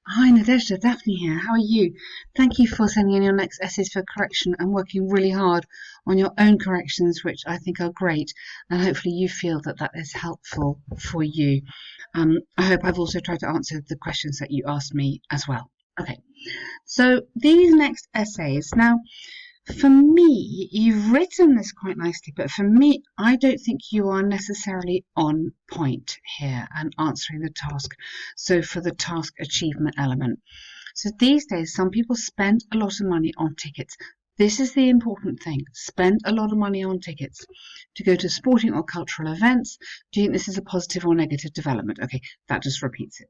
Hi Nadezda, Daphne here. How are you? Thank you for sending in your next essays for correction and working really hard on your own corrections, which I think are great. And hopefully you feel that that is helpful for you. I hope I've also tried to answer the questions that you asked me as well. Okay, so these next essays. Now, for me, you've written this quite nicely, but for me, I don't think you are necessarily on point here and answering the task. So, for the task achievement element. So, these days, some people spend a lot of money on tickets. This is the important thing. Spend a lot of money on tickets to go to sporting or cultural events. Do you think this is a positive or negative development? Okay, that just repeats it.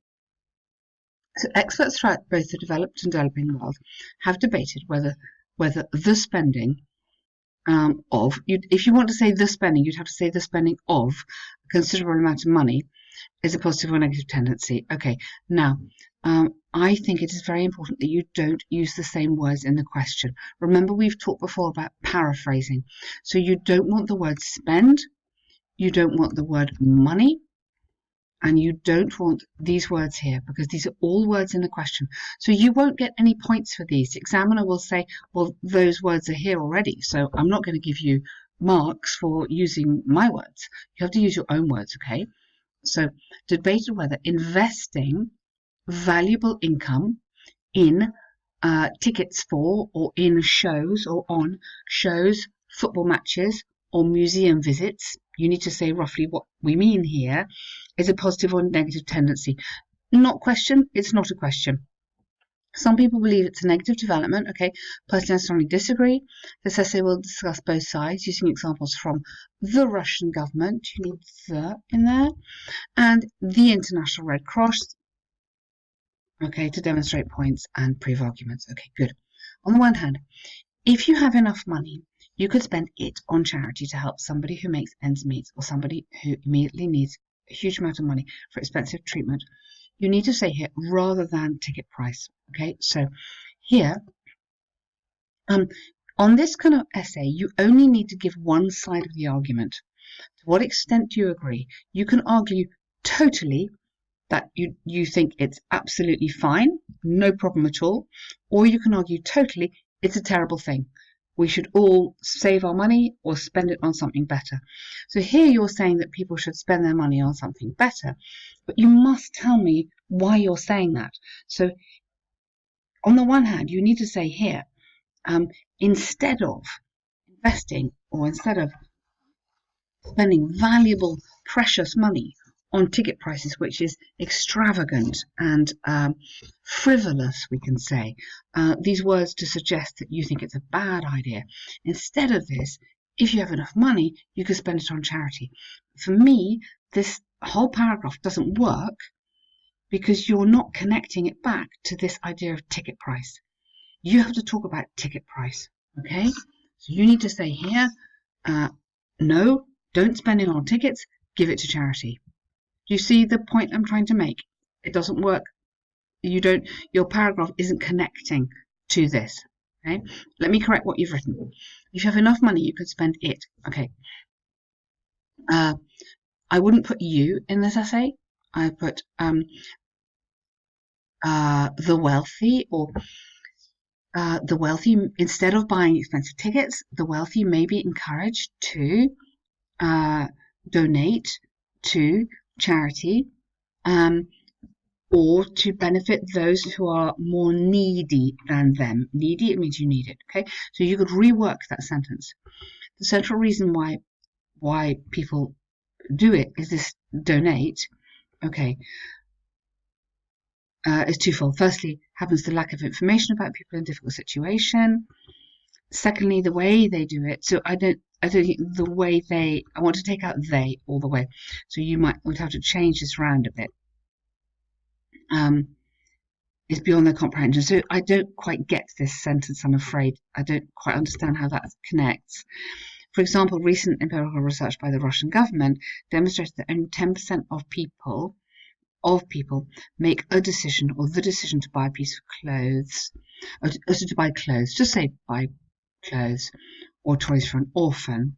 So experts throughout both the developed and developing world have debated whether the spending if you want to say the spending, you'd have to say the spending of a considerable amount of money is a positive or negative tendency. Okay, now I think it is very important that you don't use the same words in the question. Remember, we've talked before about paraphrasing. So you don't want the word spend, you don't want the word money, and you don't want these words here because these are all words in the question. So you won't get any points for these. The examiner will say, well, those words are here already, so I'm not going to give you marks for using my words. You have to use your own words, okay? So debated whether investing valuable income in tickets for or in shows or on shows, football matches, or museum visits. You need to say roughly what we mean here. Is a positive or negative tendency? Not question, it's not a question. Some people believe it's a negative development. Okay, personally, I strongly disagree. This essay will discuss both sides using examples from the Russian government, you need the in there, and the International Red Cross, okay, to demonstrate points and prove arguments. Okay, good. On the one hand, if you have enough money, you could spend it on charity to help somebody who makes ends meet or somebody who immediately needs a huge amount of money for expensive treatment. You need to say here rather than ticket price. Okay, so here, um, on this kind of essay, you only need to give one side of the argument. To what extent do you agree? You can argue totally that you think it's absolutely fine, no problem at all, or you can argue totally it's a terrible thing. We should all save our money or spend it on something better. So here you're saying that people should spend their money on something better, but you must tell me why you're saying that. So on the one hand, you need to say here, instead of investing or instead of spending valuable, precious money on ticket prices, which is extravagant and frivolous, we can say. These words to suggest that you think it's a bad idea. Instead of this, if you have enough money, you could spend it on charity. For me, this whole paragraph doesn't work because you're not connecting it back to this idea of ticket price. You have to talk about ticket price, okay? So you need to say here, no, don't spend it on tickets, give it to charity. Do you see the point I'm trying to make? It doesn't work. Your paragraph isn't connecting to this. Okay? Let me correct what you've written. If you have enough money, you could spend it. Okay. I wouldn't put you in this essay. I put the wealthy or the wealthy, instead of buying expensive tickets, the wealthy may be encouraged to donate to charity or to benefit those who are more needy than them. Needy, it means you need it. Okay, so you could rework that sentence. The central reason why people do it is this donate. Okay, is twofold. Firstly, happens to lack of information about people in difficult situation. Secondly, the way they do it. So I don't think the way they. I want to take out they all the way. So you would have to change this round a bit. Is beyond their comprehension. So I don't quite get this sentence, I'm afraid. I don't quite understand how that connects. For example, recent empirical research by the Russian government demonstrated that only 10% of people make a decision or the decision to buy a piece of clothes, or to buy clothes, just say buy clothes or toys for an orphan,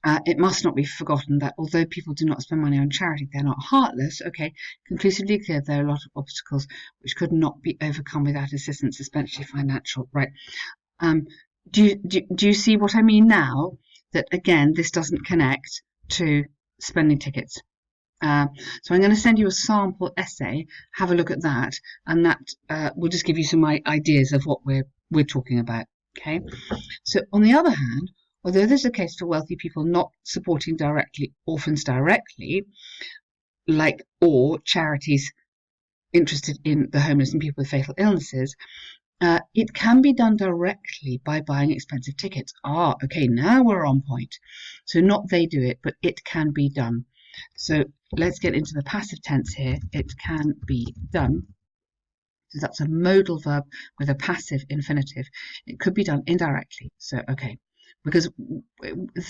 It must not be forgotten that although people do not spend money on charity, they're not heartless. Okay, conclusively clear there are a lot of obstacles which could not be overcome without assistance, especially financial. Right. Um, do you see what I mean now? That again, this doesn't connect to spending tickets. So I'm going to send you a sample essay. Have a look at that, and that will just give you some ideas of what we're talking about. Okay. So on the other hand, although there's a case for wealthy people not supporting directly orphans directly, like or charities interested in the homeless and people with fatal illnesses, it can be done directly by buying expensive tickets. Okay, now we're on point. So not they do it, but it can be done. So let's get into the passive tense here. It can be done. So that's a modal verb with a passive infinitive. It could be done indirectly. So, okay, because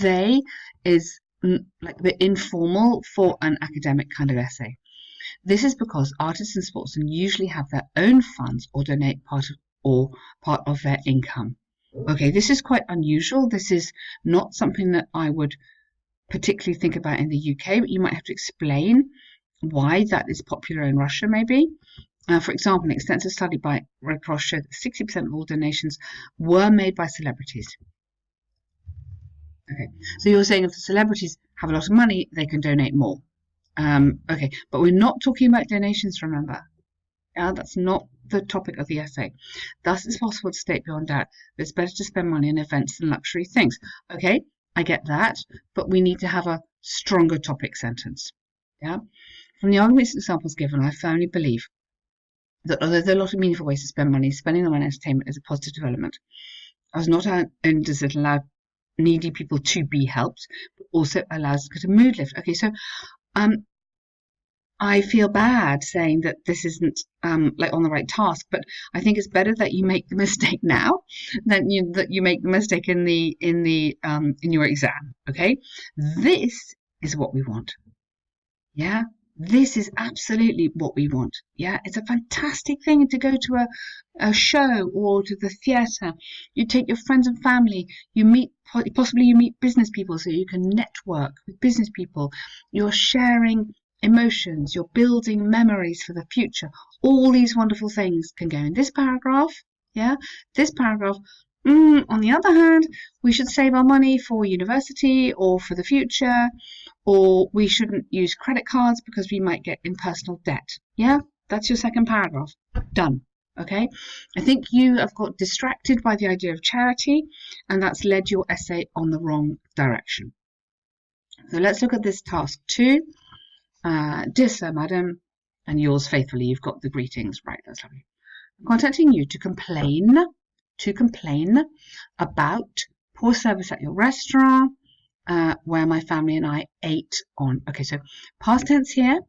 they is like the informal for an academic kind of essay. This is because artists and sportsmen usually have their own funds or donate part of their income. Okay, this is quite unusual. This is not something that I would particularly think about in the UK, but you might have to explain why that is popular in Russia, maybe. For example, an extensive study by Red Cross showed that 60% of all donations were made by celebrities. Okay, so you're saying if the celebrities have a lot of money, they can donate more. Okay, but we're not talking about donations, remember. That's not the topic of the essay. Thus, it's possible to state beyond doubt that it's better to spend money on events than luxury things. Okay, I get that, but we need to have a stronger topic sentence. Yeah. From the arguments and examples given, I firmly believe that although there are a lot of meaningful ways to spend money, spending them on entertainment is a positive development. As not only does it allow needy people to be helped, but also allows to get a mood lift. Okay, so I feel bad saying that this isn't like on the right task, but I think it's better that you make the mistake now than that you make the mistake in your exam. Okay, this is what we want. Yeah, this is absolutely what we want. Yeah, it's a fantastic thing to go to a show or to the theatre. You take your friends and family, you meet, possibly you meet business people so you can network with business people. You're sharing emotions, you're building memories for the future. All these wonderful things can go in this paragraph. Yeah, this paragraph. On the other hand, we should save our money for university or for the future, or we shouldn't use credit cards because we might get in personal debt. Yeah, that's your second paragraph. Done. Okay, I think you have got distracted by the idea of charity, and that's led your essay on the wrong direction. So let's look at this task 2. Dear Sir, Madam, and yours faithfully, you've got the greetings. Right, that's lovely. I'm contacting you to complain about poor service at your restaurant, where my family and I ate on. Okay, so past tense here.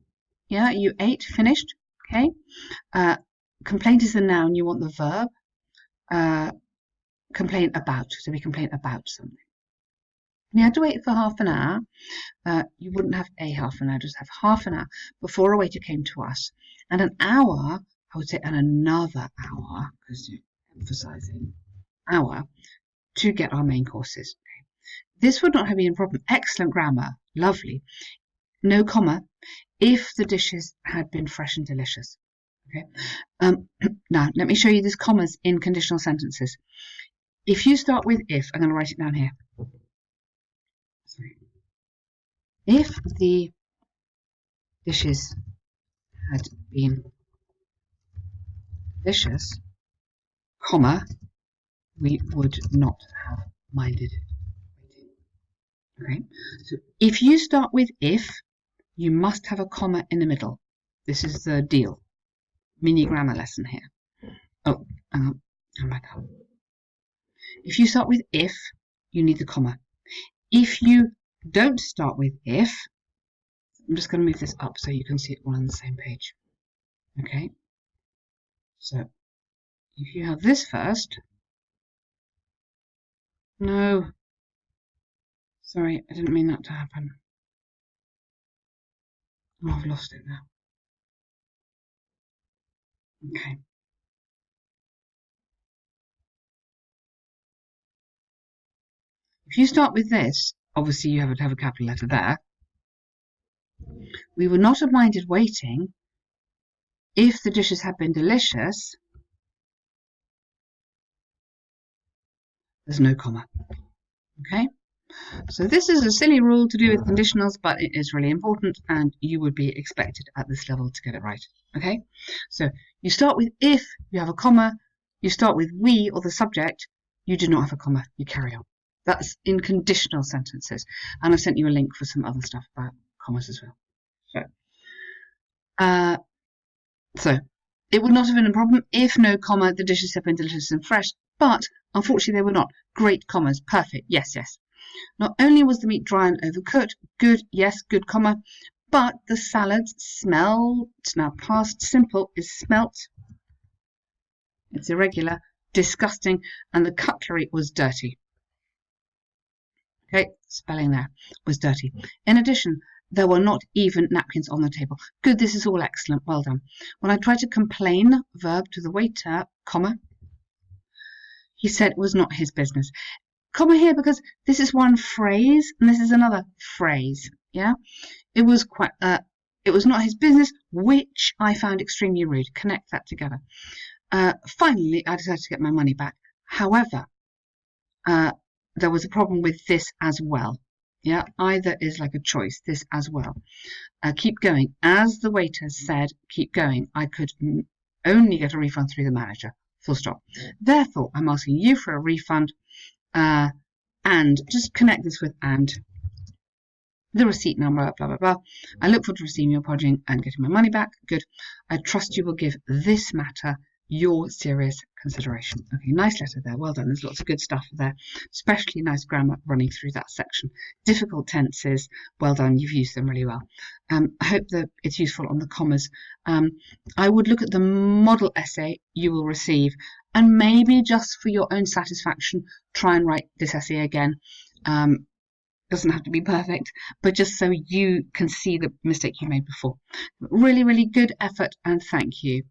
Yeah, you ate, finished. Okay. Complaint is the noun. You want the verb. Complain about. So we complain about something. We had to wait for half an hour. You wouldn't have a half an hour, just have half an hour before a waiter came to us. And an hour, I would say, and another hour, because you're emphasizing hour, to get our main courses. Okay. This would not have been a problem. Excellent grammar. Lovely. No comma. If the dishes had been fresh and delicious. Okay. Now, let me show you these commas in conditional sentences. If you start with if, I'm going to write it down here. Sorry. If the dishes had been delicious, comma, we would not have minded waiting. Okay. So if you start with if, you must have a comma in the middle. This is the deal. Mini grammar lesson here. Oh, come back up. If you start with if, you need the comma. If you don't start with if, I'm just going to move this up so you can see it all on the same page. Okay. So if you have this first, no, sorry, I didn't mean that to happen. Oh, I've lost it now. Okay. If you start with this, obviously you have to have a capital letter there. We would not have minded waiting if the dishes had been delicious. There's no comma. Okay, so this is a silly rule to do with conditionals, but it is really important, and you would be expected at this level to get it right. Okay, so you start with if, you have a comma. You start with we or the subject, you do not have a comma, you carry on. That's in conditional sentences, and I've sent you a link for some other stuff about commas as well. So it would not have been a problem if no comma, the dishes had been delicious and fresh, but unfortunately they were not. Great commas, perfect, yes, yes. Not only was the meat dry and overcooked, good, yes, good comma, but the salads smelled, now past simple is smelt, it's irregular, disgusting, and the cutlery was dirty. Okay, spelling there was dirty. In addition, there were not even napkins on the table. Good, this is all excellent, well done. When I tried to complain, verb to the waiter, comma, he said it was not his business. Comma here because this is one phrase and this is another phrase. Yeah, it was not his business, which I found extremely rude. Connect that together. Finally, I decided to get my money back. However, there was a problem with this as well. Yeah, either is like a choice, this as well. Keep going. As the waiter said, keep going. I could only get a refund through the manager. Full stop. Therefore, I'm asking you for a refund. And just connect this with and the receipt number, blah, blah, blah. I look forward to receiving your apology and getting my money back. Good. I trust you will give this matter your serious consideration. Okay, nice letter there. Well done. There's lots of good stuff there, especially nice grammar running through that section. Difficult tenses. Well done. You've used them really well. I hope that it's useful on the commas. I would look at the model essay you will receive and maybe just for your own satisfaction, try and write this essay again. Doesn't have to be perfect, but just so you can see the mistake you made before. Really, really good effort, and thank you.